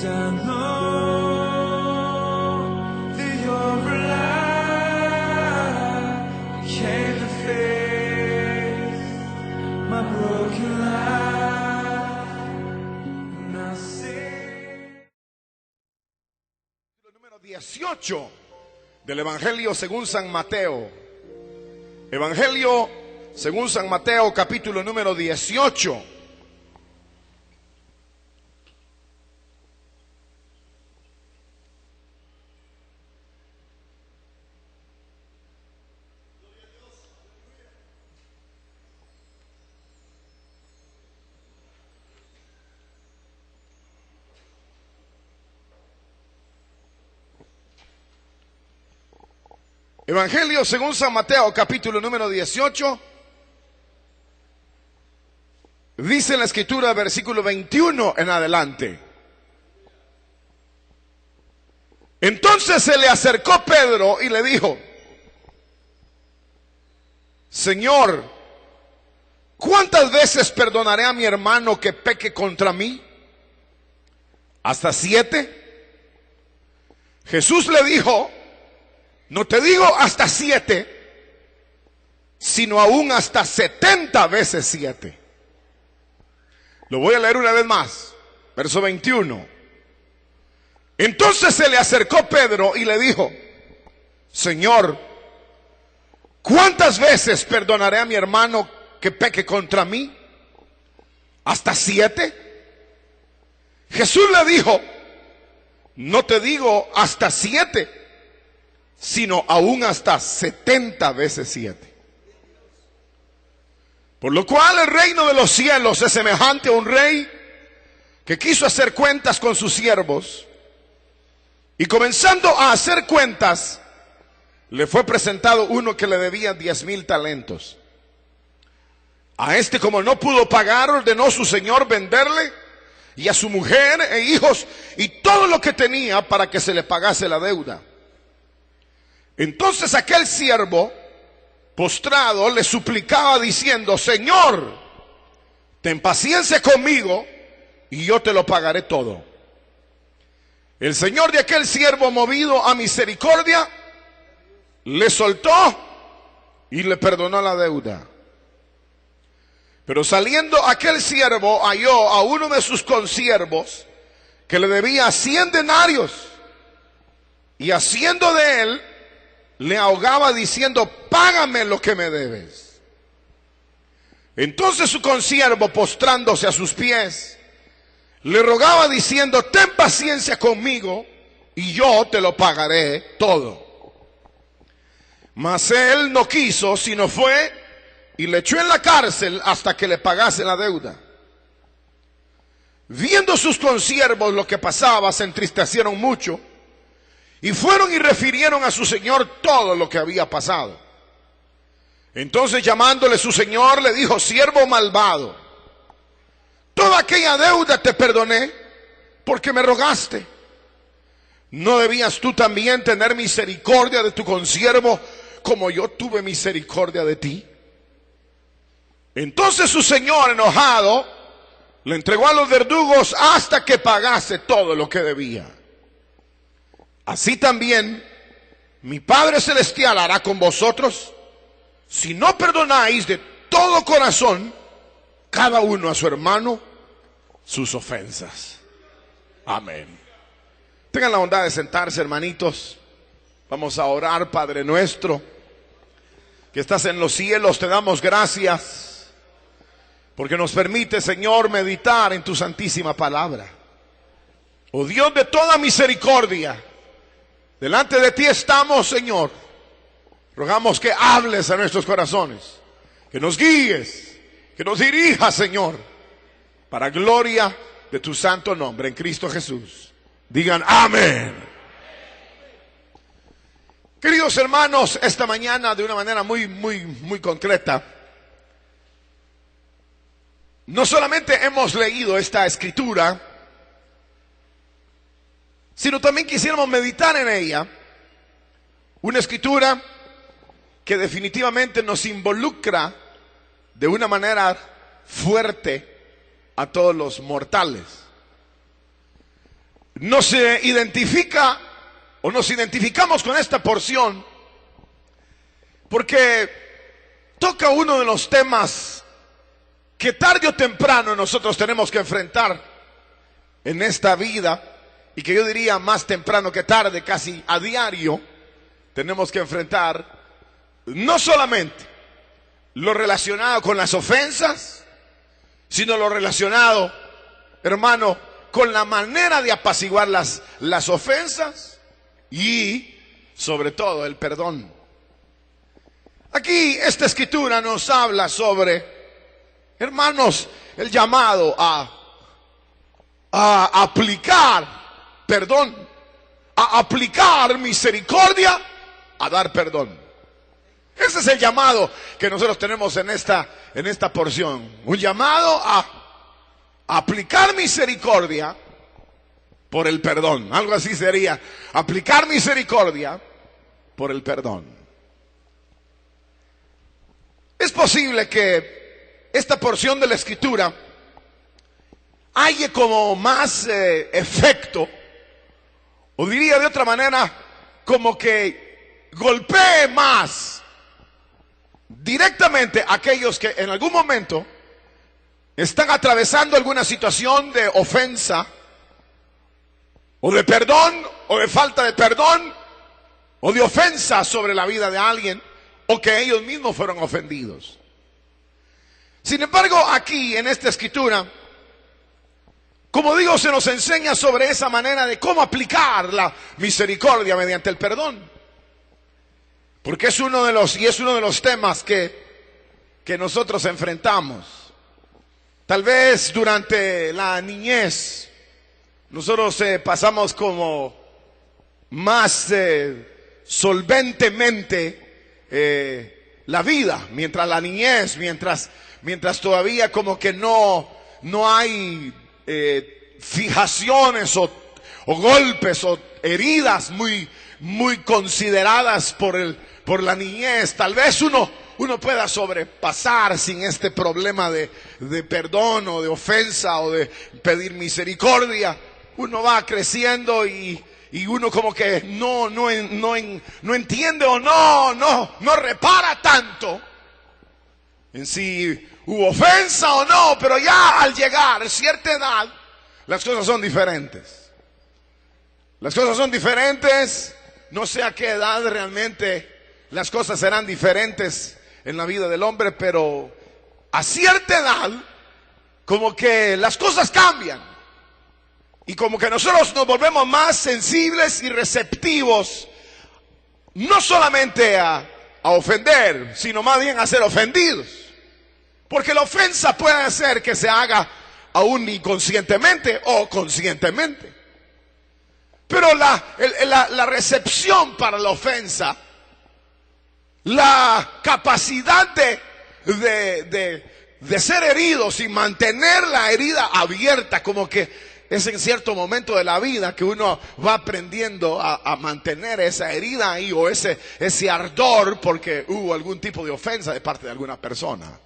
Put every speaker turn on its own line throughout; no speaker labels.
'cause I know that you're alive. You came to fix my broken life. And I sing.
Número 18 del Evangelio según San Mateo. Evangelio según San Mateo, capítulo número 18. Evangelio según San Mateo, capítulo número 18. Dice la escritura, versículo 21 en adelante. Entonces se le acercó Pedro y le dijo: Señor, ¿cuántas veces perdonaré a mi hermano que peque contra mí? ¿Hasta 7? Jesús le dijo: no te digo hasta 7, sino aún hasta 70 veces 7. Lo voy a leer una vez más. Verso 21. Entonces se le acercó Pedro y le dijo: Señor, ¿cuántas veces perdonaré a mi hermano que peque contra mí? ¿Hasta 7? Jesús le dijo: no te digo hasta 7, sino aún hasta 70 veces 7. Por lo cual el reino de los cielos es semejante a un rey que quiso hacer cuentas con sus siervos, y comenzando a hacer cuentas, le fue presentado uno que le debía 10,000 talentos. A este, como no pudo pagar, ordenó su señor venderle, y a su mujer e hijos y todo lo que tenía, para que se le pagase la deuda. Entonces aquel siervo, postrado, le suplicaba diciendo: Señor, ten paciencia conmigo y yo te lo pagaré todo. El señor de aquel siervo, movido a misericordia, le soltó y le perdonó la deuda. Pero saliendo aquel siervo, halló a uno de sus consiervos que le debía 100 denarios, y haciendo de él, le ahogaba diciendo: págame lo que me debes. Entonces su consiervo, postrándose a sus pies, le rogaba diciendo: ten paciencia conmigo y yo te lo pagaré todo. Mas él no quiso, sino fue y le echó en la cárcel hasta que le pagase la deuda. Viendo sus consiervos lo que pasaba, se entristecieron mucho, y fueron y refirieron a su señor todo lo que había pasado. Entonces, llamándole su señor, le dijo: siervo malvado, toda aquella deuda te perdoné porque me rogaste. ¿No debías tú también tener misericordia de tu consiervo como yo tuve misericordia de ti? Entonces su señor, enojado, le entregó a los verdugos hasta que pagase todo lo que debía. Así también mi Padre Celestial hará con vosotros, si no perdonáis de todo corazón cada uno a su hermano sus ofensas. Amén. Tengan la bondad de sentarse, hermanitos. Vamos a orar. Padre nuestro que estás en los cielos, te damos gracias porque nos permite, Señor, meditar en tu santísima palabra. Oh Dios de toda misericordia, delante de ti estamos, Señor. Rogamos que hables a nuestros corazones, que nos guíes, que nos dirijas, Señor, para gloria de tu santo nombre, en Cristo Jesús. Digan amén. Queridos hermanos, esta mañana, de una manera muy concreta, no solamente hemos leído esta escritura, sino también quisiéramos meditar en ella. Una escritura que definitivamente nos involucra de una manera fuerte a todos los mortales. nos identifica o nos identificamos con esta porción porque toca uno de los temas que tarde o temprano nosotros tenemos que enfrentar en esta vida, y que yo diría más temprano que tarde, casi a diario, tenemos que enfrentar no solamente lo relacionado con las ofensas, sino lo relacionado, hermano, con la manera de apaciguar las ofensas y sobre todo el perdón. Aquí esta escritura nos habla sobre, hermanos, el llamado a aplicar perdón, a aplicar misericordia, a dar perdón. Ese es el llamado que nosotros tenemos en esta porción. Un llamado a aplicar misericordia por el perdón. Algo así sería, aplicar misericordia por el perdón. Es posible que esta porción de la escritura haya como más efecto, o diría de otra manera, como que golpee más directamente a aquellos que en algún momento están atravesando alguna situación de ofensa, o de perdón, o de falta de perdón, o de ofensa sobre la vida de alguien, o que ellos mismos fueron ofendidos. Sin embargo, aquí en esta escritura, como digo, se nos enseña sobre esa manera de cómo aplicar la misericordia mediante el perdón. Porque es uno de los temas que nosotros enfrentamos. Tal vez durante la niñez nosotros pasamos como más solventemente la vida, mientras la niñez, mientras todavía como que no hay fijaciones o golpes o heridas muy consideradas por la niñez. Tal vez uno pueda sobrepasar sin este problema de perdón o de ofensa o de pedir misericordia. Uno va creciendo y uno como que no entiende o no repara tanto en si hubo ofensa o no, pero ya al llegar a cierta edad, las cosas son diferentes. Las cosas son diferentes, no sé a qué edad realmente las cosas serán diferentes en la vida del hombre, pero a cierta edad, como que las cosas cambian. Y como que nosotros nos volvemos más sensibles y receptivos, no solamente a ofender, sino más bien a ser ofendidos. Porque la ofensa puede hacer que se haga aún inconscientemente o conscientemente. Pero la recepción para la ofensa, la capacidad de ser heridos y mantener la herida abierta, como que es en cierto momento de la vida que uno va aprendiendo a mantener esa herida ahí, o ese ardor porque hubo algún tipo de ofensa de parte de alguna persona.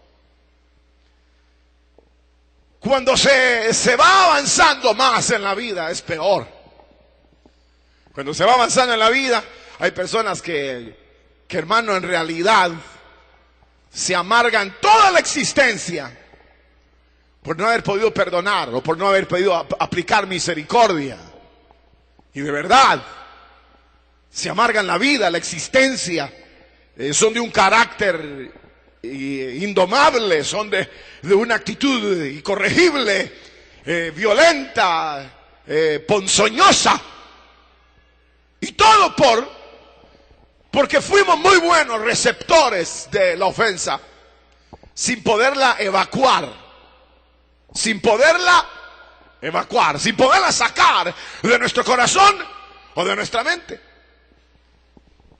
Cuando se va avanzando más en la vida es peor. Cuando se va avanzando en la vida hay personas que hermano, en realidad se amargan toda la existencia por no haber podido perdonar o por no haber podido aplicar misericordia. Y de verdad se amargan la vida, la existencia. Son de un carácter indomable, son de una actitud incorregible, violenta, ponzoñosa. Y todo porque fuimos muy buenos receptores de la ofensa, sin poderla evacuar, sin poderla sacar de nuestro corazón o de nuestra mente.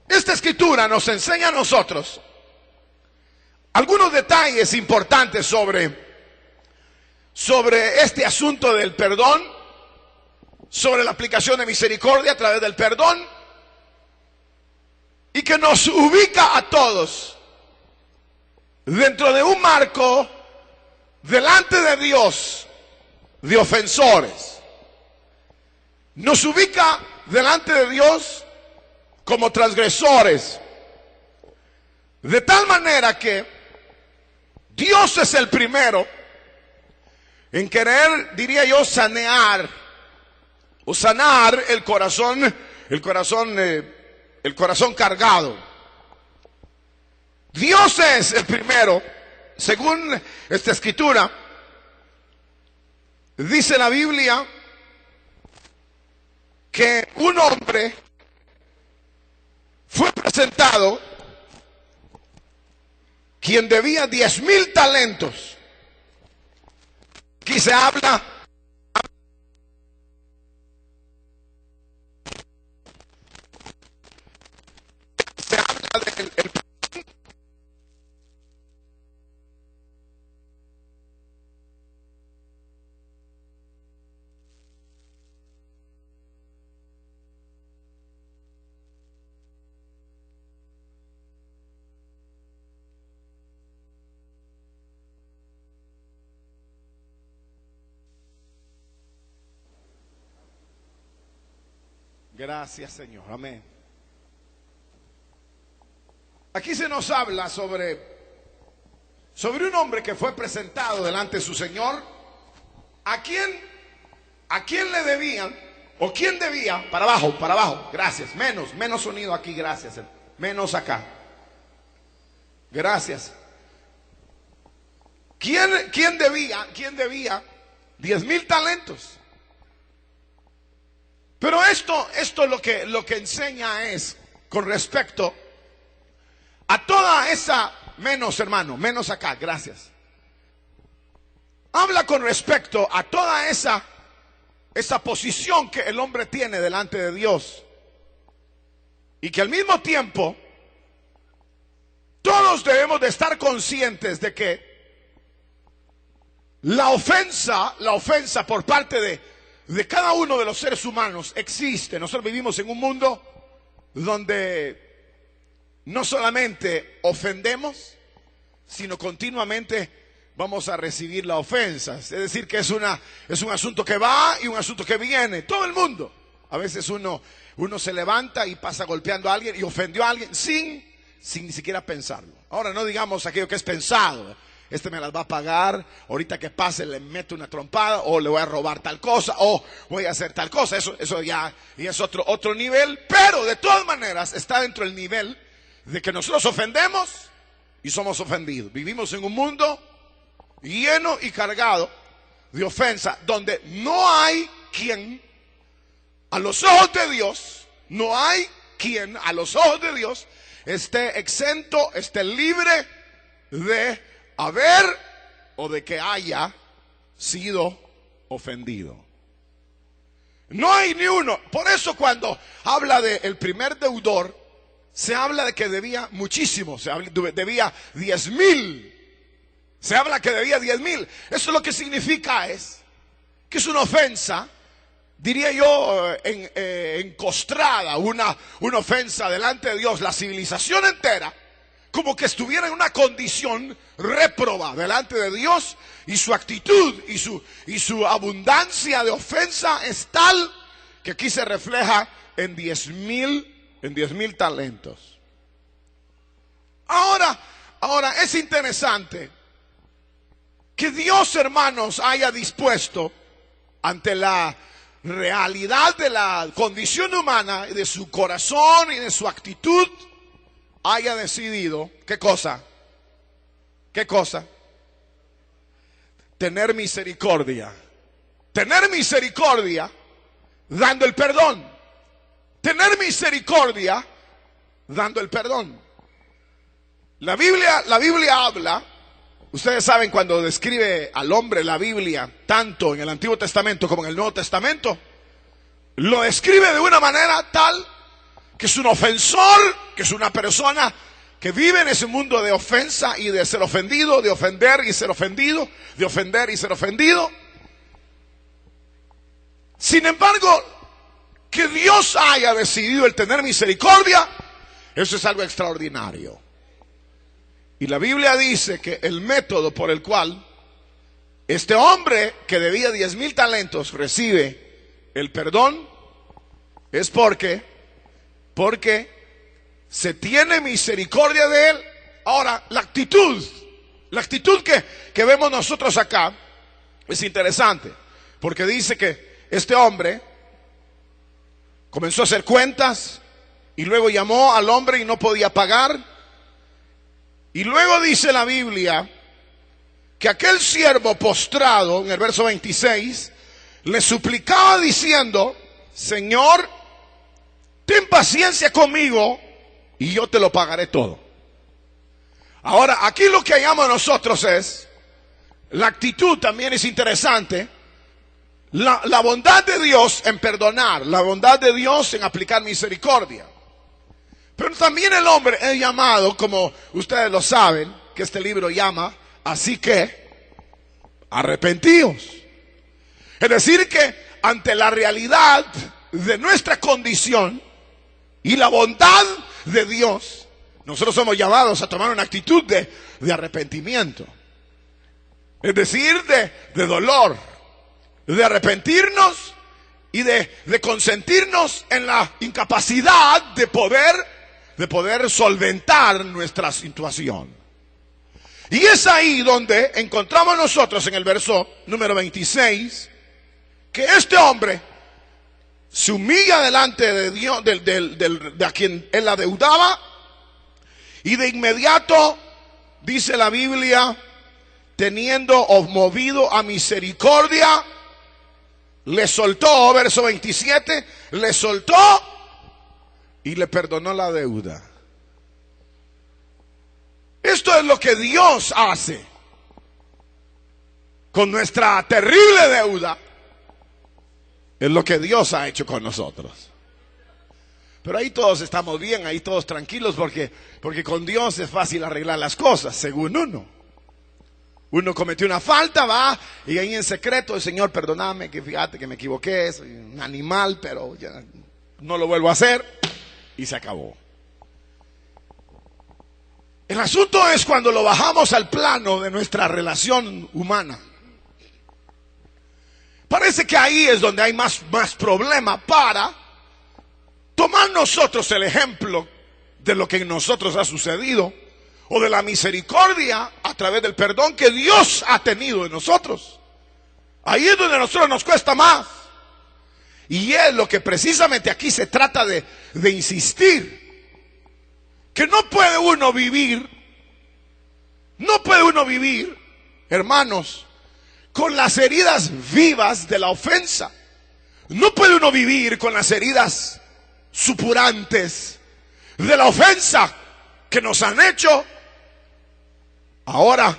Esta escritura nos enseña a nosotros algunos detalles importantes sobre este asunto del perdón, sobre la aplicación de misericordia a través del perdón, y que nos ubica a todos dentro de un marco delante de Dios de ofensores, nos ubica delante de Dios como transgresores. De tal manera que Dios es el primero en querer, diría yo, sanear o sanar el corazón cargado. Dios es el primero, según esta escritura, dice la Biblia que un hombre fue presentado quien debía 10,000 talentos. Aquí se habla del Gracias, Señor. Amén. Aquí se nos habla sobre un hombre que fue presentado delante de su Señor. ¿A quién le debían? ¿O quién debía? Para abajo. Gracias. Menos sonido aquí. Gracias. Menos acá. Gracias. ¿Quién debía 10,000 talentos? Pero esto lo que enseña es con respecto a toda esa, menos acá, gracias. Habla con respecto a toda esa posición que el hombre tiene delante de Dios. Y que al mismo tiempo todos debemos de estar conscientes de que la ofensa por parte de cada uno de los seres humanos existe. Nosotros vivimos en un mundo donde no solamente ofendemos, sino continuamente vamos a recibir la ofensa. Es decir, que es un asunto que va y un asunto que viene. Todo el mundo. A veces uno se levanta y pasa golpeando a alguien y ofendió a alguien sin ni siquiera pensarlo. Ahora no digamos aquello que es pensado. Este me las va a pagar, ahorita que pase le meto una trompada, o le voy a robar tal cosa, o voy a hacer tal cosa. Eso ya es otro nivel, pero de todas maneras está dentro del nivel de que nosotros ofendemos y somos ofendidos. Vivimos en un mundo lleno y cargado de ofensa, donde no hay quien a los ojos de Dios, esté exento, esté libre de haber o de que haya sido ofendido. No hay ni uno. Por eso cuando habla del primer deudor, se habla de que debía muchísimo, debía 10,000. Se habla que debía 10,000. Eso lo que significa es que es una ofensa, diría yo, encostrada, una ofensa delante de Dios. La civilización entera como que estuviera en una condición réproba delante de Dios, y su actitud y su abundancia de ofensa es tal que aquí se refleja en 10,000 talentos. Ahora es interesante que Dios, hermanos, haya dispuesto ante la realidad de la condición humana y de su corazón y de su actitud, haya decidido, ¿qué cosa? Tener misericordia dando el perdón. Tener misericordia dando el perdón. La Biblia habla, ustedes saben, cuando describe al hombre la Biblia, tanto en el Antiguo Testamento como en el Nuevo Testamento, lo describe de una manera tal que es un ofensor, que es una persona que vive en ese mundo de ofensa y de ser ofendido, de ofender y ser ofendido, de ofender y ser ofendido. Sin embargo, que Dios haya decidido el tener misericordia, eso es algo extraordinario. Y la Biblia dice que el método por el cual este hombre que debía 10,000 talentos recibe el perdón es porque se tiene misericordia de él. Ahora, la actitud que vemos nosotros acá es interesante, porque dice que este hombre comenzó a hacer cuentas y luego llamó al hombre y no podía pagar. Y luego dice la Biblia que aquel siervo postrado, en el verso 26, le suplicaba diciendo: Señor, ten paciencia conmigo y yo te lo pagaré todo. Ahora, aquí lo que hallamos nosotros es, la actitud también es interesante, la bondad de Dios en perdonar, la bondad de Dios en aplicar misericordia. Pero también el hombre es llamado, como ustedes lo saben, que este libro llama, así que, arrepentíos. Es decir que ante la realidad de nuestra condición y la bondad de Dios, nosotros somos llamados a tomar una actitud de arrepentimiento. Es decir, de dolor, de arrepentirnos y de consentirnos en la incapacidad de poder solventar nuestra situación. Y es ahí donde encontramos nosotros en el verso número 26 que este hombre se humilla delante de Dios, de a quien él adeudaba, y de inmediato, dice la Biblia, teniendo o movido a misericordia, le soltó, verso 27, le soltó y le perdonó la deuda. Esto es lo que Dios hace con nuestra terrible deuda. Es lo que Dios ha hecho con nosotros. Pero ahí todos estamos bien, ahí todos tranquilos, porque con Dios es fácil arreglar las cosas, según uno. Uno cometió una falta, va, y ahí en secreto: el Señor, perdóname, que fíjate que me equivoqué, soy un animal, pero ya no lo vuelvo a hacer, y se acabó. El asunto es cuando lo bajamos al plano de nuestra relación humana. Parece que ahí es donde hay más problema para tomar nosotros el ejemplo de lo que en nosotros ha sucedido, o de la misericordia a través del perdón que Dios ha tenido en nosotros. Ahí es donde a nosotros nos cuesta más. Y es lo que precisamente aquí se trata de insistir. Que no puede uno vivir, hermanos, con las heridas vivas de la ofensa. No puede uno vivir con las heridas supurantes de la ofensa que nos han hecho. Ahora,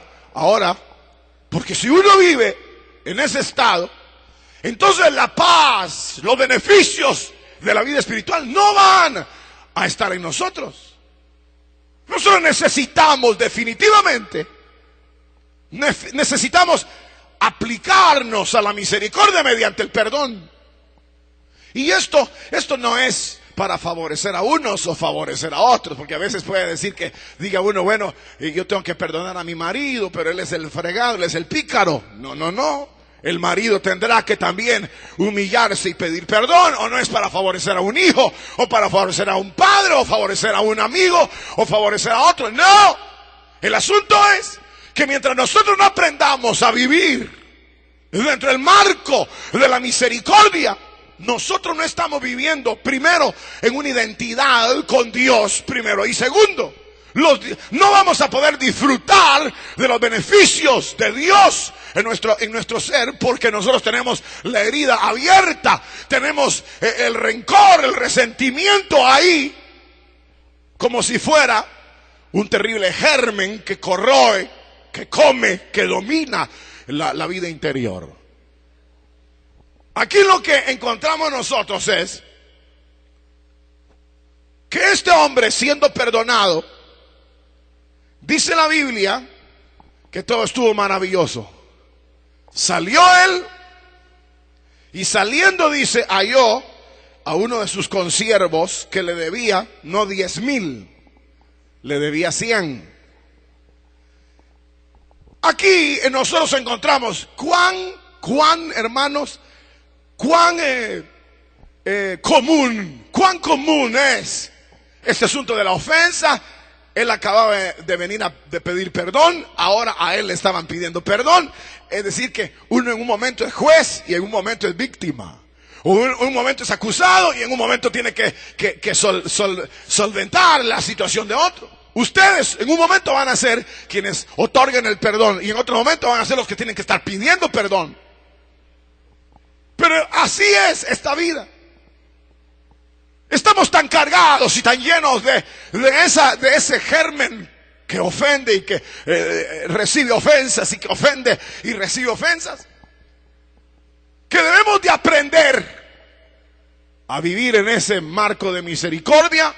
porque si uno vive en ese estado, entonces la paz, los beneficios de la vida espiritual no van a estar en nosotros. Nosotros necesitamos aplicarnos a la misericordia mediante el perdón. Y esto no es para favorecer a unos o favorecer a otros, porque a veces puede decir que diga uno: bueno, yo tengo que perdonar a mi marido, pero él es el fregado, él es el pícaro. No. El marido tendrá que también humillarse y pedir perdón, o no es para favorecer a un hijo, o para favorecer a un padre, o favorecer a un amigo, o favorecer a otro. No, el asunto es que mientras nosotros no aprendamos a vivir dentro del marco de la misericordia, nosotros no estamos viviendo, primero, en una identidad con Dios, primero, y segundo, no vamos a poder disfrutar de los beneficios de Dios en nuestro ser, porque nosotros tenemos la herida abierta, tenemos el rencor, el resentimiento ahí, como si fuera un terrible germen que corroe, que come, que domina la vida interior. Aquí lo que encontramos nosotros es que este hombre, siendo perdonado, dice la Biblia que todo estuvo maravilloso. Salió él y saliendo, dice, halló a uno de sus consiervos que le debía no 10,000, le debía 100. Aquí nosotros encontramos cuán hermanos, cuán común, cuán común es este asunto de la ofensa. Él acababa de venir de pedir perdón, ahora a él le estaban pidiendo perdón. Es decir que uno en un momento es juez y en un momento es víctima. Un momento es acusado y en un momento tiene que solventar la situación de otro. Ustedes en un momento van a ser quienes otorguen el perdón y en otro momento van a ser los que tienen que estar pidiendo perdón. Pero así es esta vida. Estamos tan cargados y tan llenos de ese germen que ofende y que recibe ofensas y que ofende y recibe ofensas, que debemos de aprender a vivir en ese marco de misericordia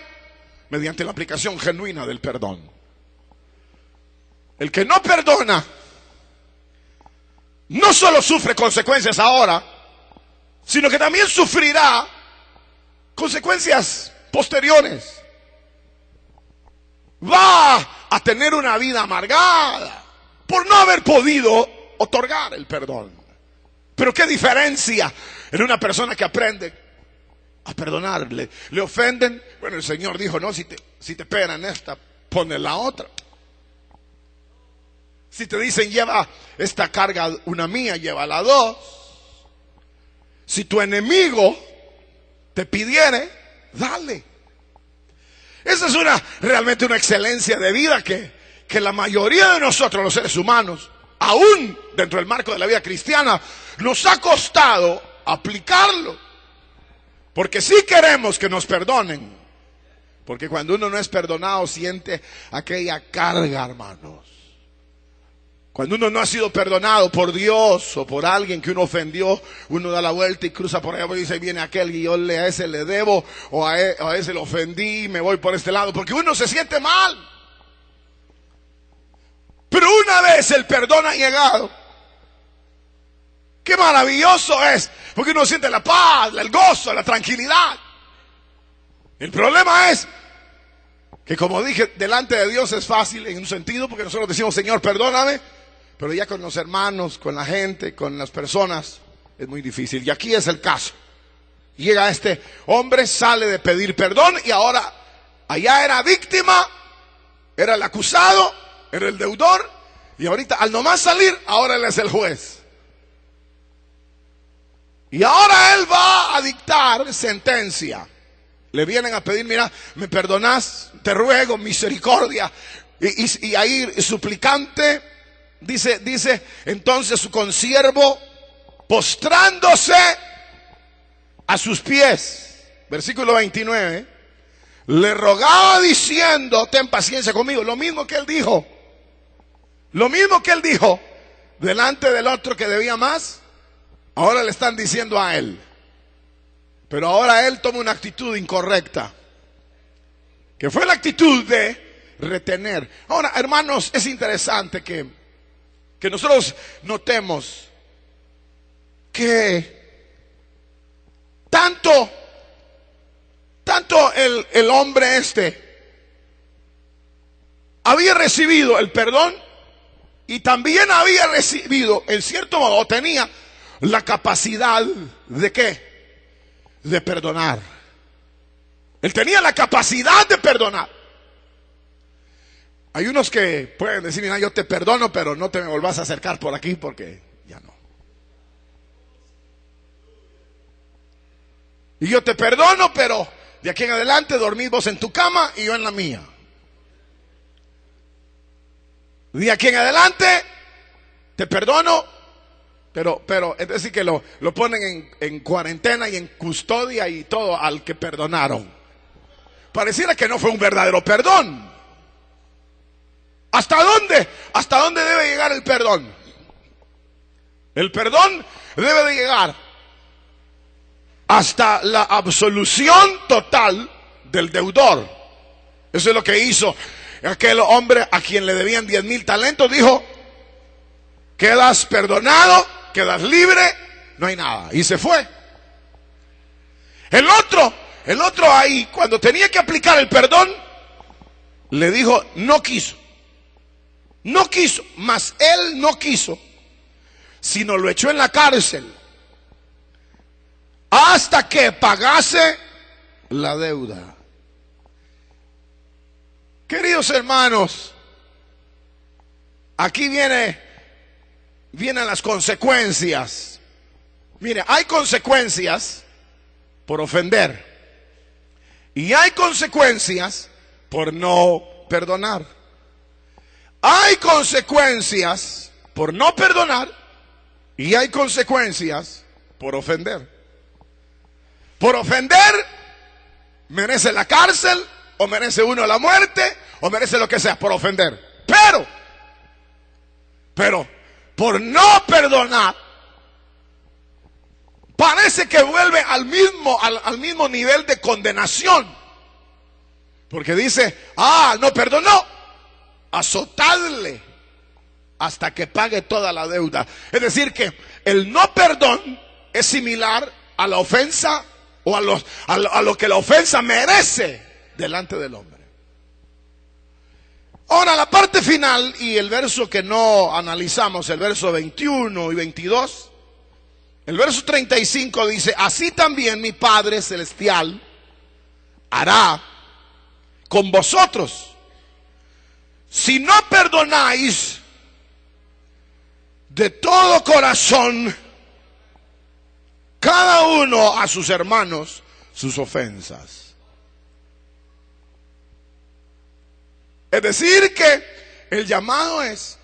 mediante la aplicación genuina del perdón. El que no perdona no solo sufre consecuencias ahora, sino que también sufrirá consecuencias posteriores. Va a tener una vida amargada por no haber podido otorgar el perdón. Pero qué diferencia en una persona que aprende a perdonarle. Le ofenden, bueno, el Señor dijo, no, si te pegan en esta, ponle la otra. Si te dicen lleva esta carga una mía, llévala dos. Si tu enemigo te pidiere, dale. Esa es realmente una excelencia de vida que la mayoría de nosotros, los seres humanos, aún dentro del marco de la vida cristiana, nos ha costado aplicarlo. Porque sí queremos que nos perdonen. Porque cuando uno no es perdonado siente aquella carga, hermanos. Cuando uno no ha sido perdonado por Dios o por alguien que uno ofendió, uno da la vuelta y cruza por allá y dice, viene aquel y yo a ese le debo, o a ese lo ofendí y me voy por este lado, porque uno se siente mal. Pero una vez el perdón ha llegado, qué maravilloso es, porque uno siente la paz, el gozo, la tranquilidad. El problema es que, como dije, delante de Dios es fácil en un sentido, porque nosotros decimos, Señor, perdóname. Pero ya con los hermanos, con la gente, con las personas, es muy difícil. Y aquí es el caso. Llega este hombre, sale de pedir perdón y ahora allá era víctima, era el acusado, era el deudor. Y ahorita al nomás salir, ahora él es el juez. Y ahora él va a dictar sentencia. Le vienen a pedir, mira, me perdonás, te ruego misericordia. Y ahí suplicante. Dice entonces su consiervo, postrándose a sus pies, versículo 29, le rogaba diciendo, ten paciencia conmigo. Lo mismo que él dijo delante del otro que debía más, ahora le están diciendo a él. Pero ahora él toma una actitud incorrecta, que fue la actitud de retener. Ahora, hermanos, es interesante que nosotros notemos que tanto el hombre había recibido el perdón y también había recibido, en cierto modo, tenía la capacidad de ¿qué? De perdonar. Él tenía la capacidad de perdonar. Hay unos que pueden decir, mira, yo te perdono, pero no te me volvás a acercar por aquí porque ya no. Y yo te perdono, pero de aquí en adelante dormís vos en tu cama y yo en la mía. De aquí en adelante te perdono, pero es decir que lo ponen en cuarentena y en custodia y todo al que perdonaron. Pareciera que no fue un verdadero perdón. ¿Hasta dónde? ¿Hasta dónde debe llegar el perdón? El perdón debe de llegar hasta la absolución total del deudor. Eso es lo que hizo aquel hombre a quien le debían 10,000 talentos. Dijo, quedas perdonado, quedas libre, no hay nada. Y se fue. El otro ahí, cuando tenía que aplicar el perdón, le dijo, no quiso, mas él no quiso, sino lo echó en la cárcel. hasta que pagase la deuda. Queridos hermanos, aquí vienen las consecuencias. Mire, hay consecuencias por ofender y hay consecuencias por no perdonar. Hay consecuencias por no perdonar y hay consecuencias por ofender. Por ofender merece la cárcel, o merece uno la muerte, o merece lo que sea por ofender. Pero por no perdonar, parece que vuelve al mismo nivel de condenación. Porque dice, no perdonó, azotadle hasta que pague toda la deuda. Es decir que el no perdón es similar a la ofensa o a lo que la ofensa merece delante del hombre. Ahora la parte final y el verso que no analizamos, el verso 21 y 22, el verso 35 dice, así también mi Padre Celestial hará con vosotros si no perdonáis de todo corazón cada uno a sus hermanos sus ofensas. Es decir que el llamado es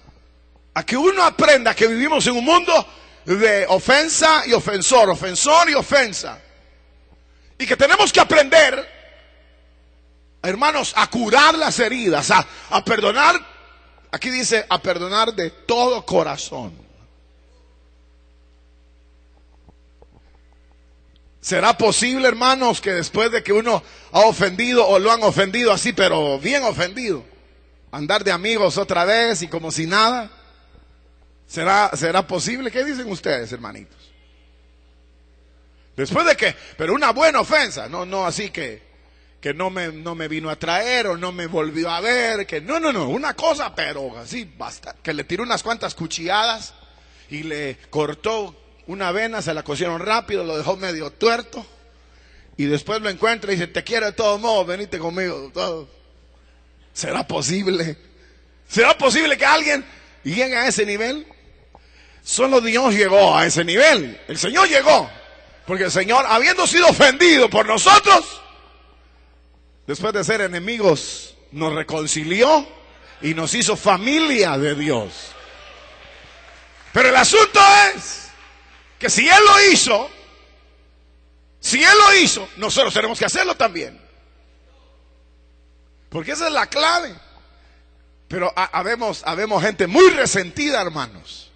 a que uno aprenda que vivimos en un mundo de ofensa y ofensor, ofensor y ofensa. Y que tenemos que aprender, hermanos, a curar las heridas, a perdonar. Aquí dice, a perdonar de todo corazón. ¿Será posible, hermanos, que después de que uno ha ofendido o lo han ofendido así, pero bien ofendido, andar de amigos otra vez y como si nada? ¿Será posible? ¿Qué dicen ustedes, hermanitos? Después de que, pero una buena ofensa, no así que no me vino a traer o no me volvió a ver, que no, una cosa, pero así basta, que le tiró unas cuantas cuchilladas y le cortó una vena, se la cosieron rápido, lo dejó medio tuerto y después lo encuentra y dice, te quiero de todos modos, venite conmigo. Todo. ¿Será posible? ¿Será posible que alguien llegue a ese nivel? Solo Dios llegó a ese nivel. El Señor llegó. Porque el Señor, habiendo sido ofendido por nosotros, después de ser enemigos, nos reconcilió y nos hizo familia de Dios. Pero el asunto es que si Él lo hizo, nosotros tenemos que hacerlo también. Porque esa es la clave. Pero habemos gente muy resentida, hermanos.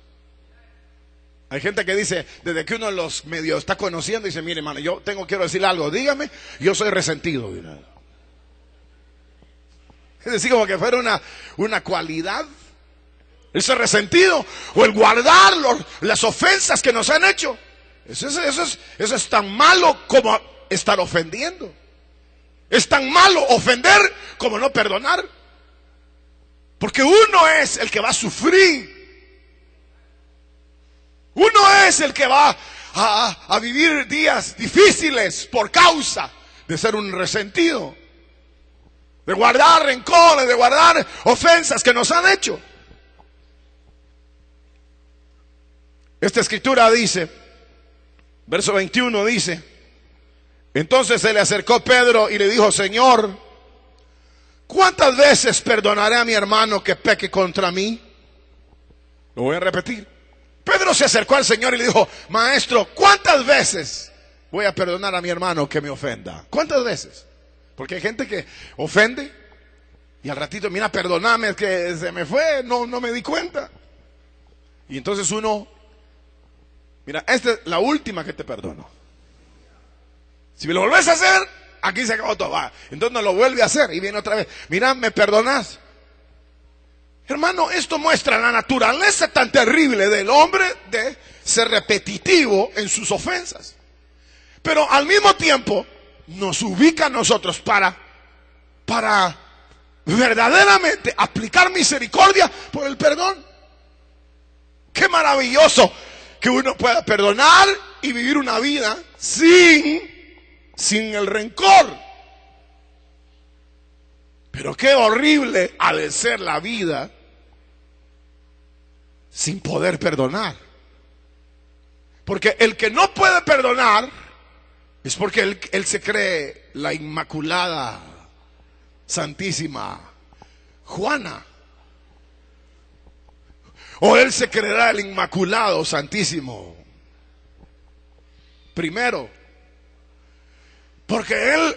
Hay gente que dice, desde que uno los medio está conociendo, dice, mire, hermano, quiero decirle algo, dígame, yo soy resentido. Es decir, como que fuera una cualidad. Ese resentido, o el guardar las ofensas que nos han hecho. Eso es tan malo como estar ofendiendo. Es tan malo ofender como no perdonar. Porque uno es el que va a sufrir. Uno es el que va a vivir días difíciles por causa de ser un resentido. De guardar rencores, de guardar ofensas que nos han hecho. Esta escritura dice, verso 21 dice, entonces se le acercó Pedro y le dijo, Señor, ¿cuántas veces perdonaré a mi hermano que peque contra mí? Lo voy a repetir. Pedro se acercó al Señor y le dijo, Maestro, ¿cuántas veces voy a perdonar a mi hermano que me ofenda? ¿Cuántas veces? Porque hay gente que ofende y al ratito, mira, perdóname, es que se me fue, no me di cuenta. Y entonces uno, mira, esta es la última que te perdono. Si me lo volvés a hacer, aquí se acabó todo. Va. Entonces no lo vuelve a hacer y viene otra vez. Mira, ¿me perdonás? Hermano, esto muestra la naturaleza tan terrible del hombre de ser repetitivo en sus ofensas. Pero al mismo tiempo nos ubica a nosotros para verdaderamente aplicar misericordia por el perdón. Qué maravilloso que uno pueda perdonar y vivir una vida sin el rencor. Pero qué horrible ha de ser la vida sin poder perdonar. Porque el que no puede perdonar es porque él se cree la Inmaculada, Santísima Juana. O él se creerá el Inmaculado, Santísimo Primero. Porque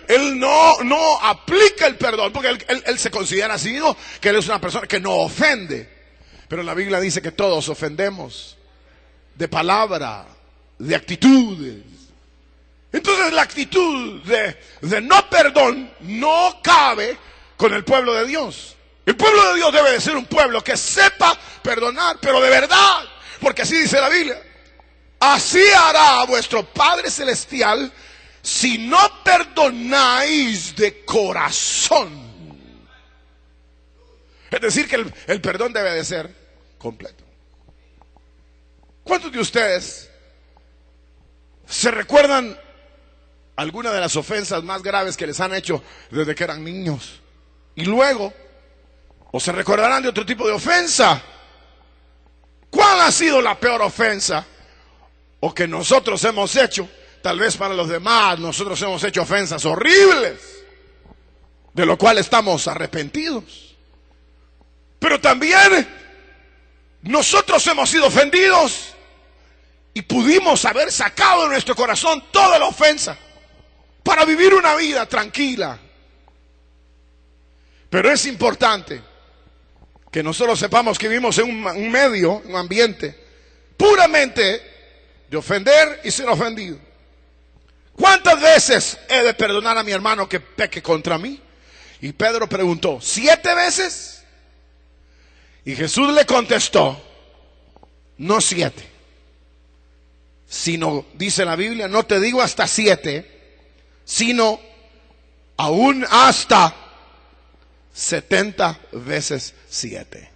él no aplica el perdón, porque él se considera así mismo que él es una persona que no ofende. Pero la Biblia dice que todos ofendemos de palabra, de actitudes. Entonces la actitud de no perdón no cabe con el pueblo de Dios. El pueblo de Dios debe de ser un pueblo que sepa perdonar, pero de verdad, porque así dice la Biblia. Así hará vuestro Padre Celestial si no perdonáis de corazón. Es decir, que el perdón debe de ser completo. ¿Cuántos de ustedes se recuerdan alguna de las ofensas más graves que les han hecho desde que eran niños? Y luego, o se recordarán de otro tipo de ofensa. ¿Cuál ha sido la peor ofensa? O que nosotros hemos hecho, tal vez para los demás, nosotros hemos hecho ofensas horribles, de lo cual estamos arrepentidos. Pero también nosotros hemos sido ofendidos y pudimos haber sacado de nuestro corazón toda la ofensa para vivir una vida tranquila. Pero es importante que nosotros sepamos que vivimos en un medio, un ambiente puramente de ofender y ser ofendido. ¿Cuántas veces he de perdonar a mi hermano que peque contra mí? Y Pedro preguntó, ¿7 veces? Y Jesús le contestó, no 7, sino, dice la Biblia, no te digo hasta 7, sino aún hasta 70 veces 7.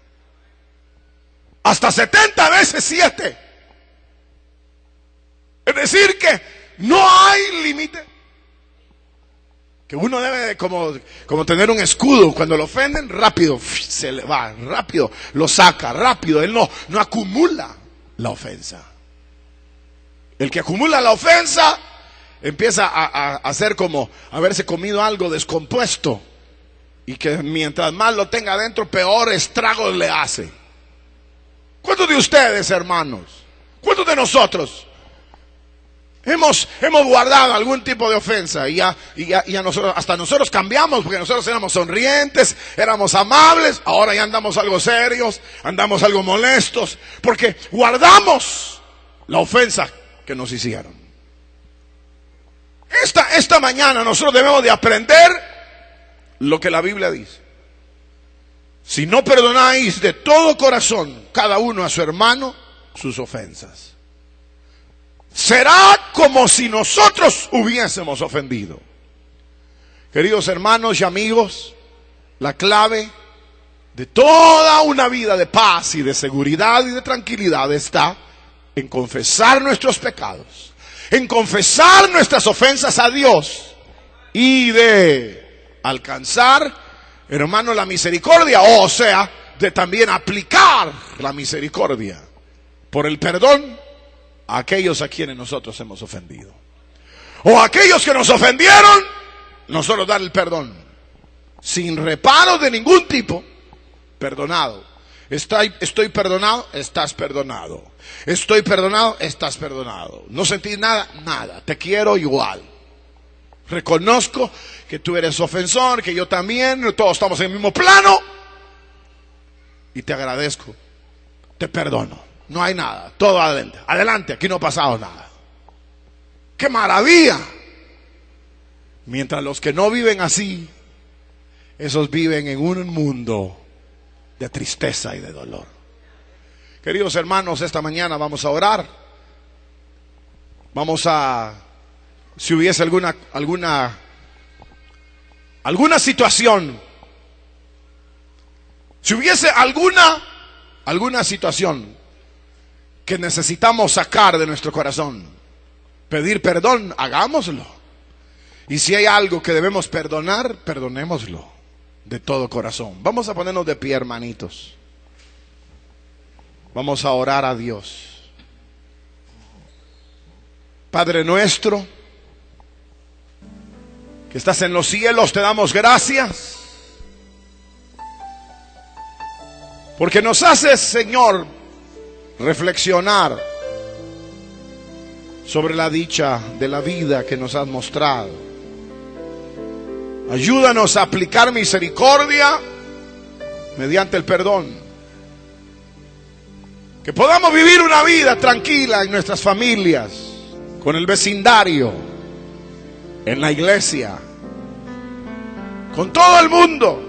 Hasta 70 veces 7. Es decir que no hay límite. Que uno debe de como tener un escudo. Cuando lo ofenden, rápido se le va, rápido lo saca, rápido. Él no acumula la ofensa. El que acumula la ofensa empieza a hacer como haberse comido algo descompuesto. Y que mientras más lo tenga adentro, peor estragos le hace. ¿Cuántos de ustedes, hermanos? ¿Cuántos de nosotros hemos guardado algún tipo de ofensa? Y a nosotros, hasta nosotros cambiamos, porque nosotros éramos sonrientes, éramos amables. Ahora ya andamos algo serios, andamos algo molestos, porque guardamos la ofensa que nos hicieron. Esta mañana nosotros debemos de aprender lo que la Biblia dice. Si no perdonáis de todo corazón cada uno a su hermano sus ofensas, será como si nosotros hubiésemos ofendido. Queridos hermanos y amigos, la clave de toda una vida de paz y de seguridad y de tranquilidad está en confesar nuestros pecados, en confesar nuestras ofensas a Dios y de alcanzar, hermano, la misericordia, o sea, de también aplicar la misericordia por el perdón a aquellos a quienes nosotros hemos ofendido. O a aquellos que nos ofendieron, nosotros dar el perdón, sin reparo de ningún tipo, perdonado. Estoy perdonado, estás perdonado. Estoy perdonado, estás perdonado. No sentí nada, nada. Te quiero igual. Reconozco que tú eres ofensor, que yo también, todos estamos en el mismo plano. Y te agradezco, te perdono. No hay nada, todo adelante. Adelante, aquí no ha pasado nada. ¡Qué maravilla! Mientras los que no viven así, esos viven en un mundo de tristeza y de dolor. Queridos hermanos, esta mañana vamos a orar. Vamos a, si hubiese alguna situación, si hubiese alguna situación que necesitamos sacar de nuestro corazón. Pedir perdón, hagámoslo. Y si hay algo que debemos perdonar, perdonémoslo de todo corazón. Vamos a ponernos de pie, hermanitos. Vamos a orar a Dios. Padre nuestro, que estás en los cielos, te damos gracias. Porque nos haces, Señor, reflexionar sobre la dicha de la vida que nos has mostrado. Ayúdanos a aplicar misericordia mediante el perdón. Que podamos vivir una vida tranquila en nuestras familias, con el vecindario, en la iglesia, con todo el mundo.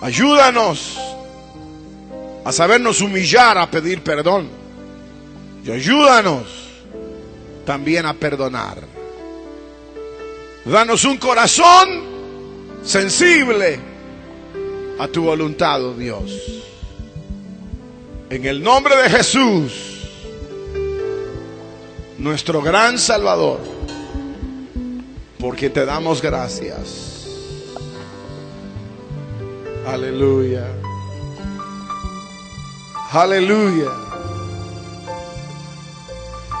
Ayúdanos a sabernos humillar, a pedir perdón. Y ayúdanos también a perdonar. Danos un corazón sensible a tu voluntad, oh Dios. En el nombre de Jesús, nuestro gran Salvador, porque te damos gracias. Aleluya. Aleluya.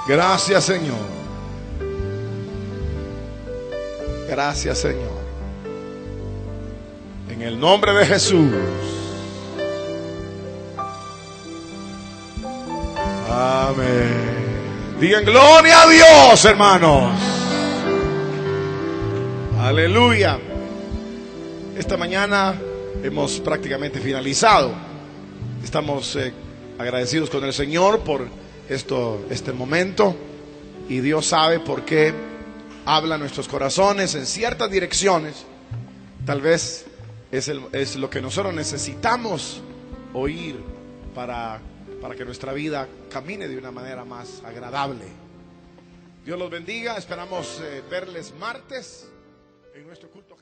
Gracias, Señor. Gracias, Señor. En el nombre de Jesús. Amén. Digan gloria a Dios, hermanos. Aleluya. Esta mañana hemos prácticamente finalizado. Estamos agradecidos con el Señor por este momento. Y Dios sabe por qué habla nuestros corazones en ciertas direcciones. Tal vez es lo que nosotros necesitamos oír para que nuestra vida camine de una manera más agradable. Dios los bendiga. Esperamos verles martes en nuestro culto.